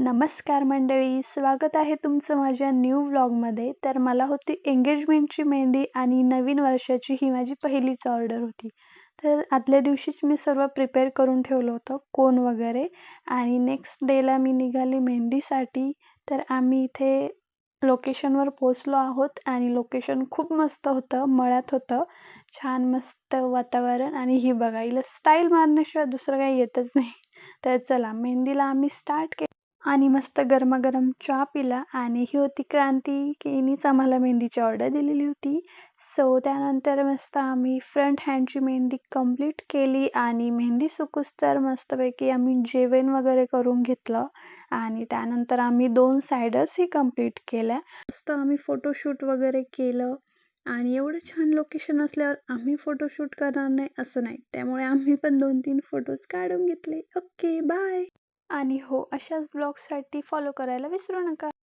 नमस्कार मंडळी, स्वागत आहे तुमचं माझ्या न्यू व्लॉगमध्ये. तर मला होती एंगेजमेंटची मेहंदी आणि नवीन वर्षाची ही माझी पहिलीच ऑर्डर होती. तर आदल्या दिवशीच मी सर्व प्रिपेअर करून ठेवलं होतं, कोन वगैरे. आणि नेक्स्ट डेला मी निघाली मेहंदीसाठी. तर आम्ही इथे लोकेशनवर पोचलो आहोत आणि लोकेशन खूप मस्त होतं, मळ्यात होतं. छान मस्त वातावरण आणि ही बघा, हिला स्टाईल मारण्याशिवाय दुसरं काही येतच नाही. तर चला, मेहंदीला आम्ही स्टार्ट केलं आणि मस्त गरमागरम चहा पिला. आणि ही होती क्रांती, की हिनेच आम्हाला मेहंदीची ऑर्डर दिलेली होती. सो त्यानंतर मस्त आम्ही फ्रंट हँडची मेहंदी कंप्लीट केली आणि मेहंदी सुकूस तर मस्तपैकी आम्ही जेवण वगैरे करून घेतलं. आणि त्यानंतर आम्ही 2 सायडर्सही कंप्लीट केल्या. मस्त आम्ही फोटोशूट वगैरे केलं. आणि एवढं छान लोकेशन असल्यावर आम्ही फोटोशूट करणार नाही असं नाही, त्यामुळे आम्ही पण 2-3 फोटोज काढून घेतले. Okay, bye. आणि हो, अशाच ब्लॉगसाठी फॉलो करायला विसरू नका.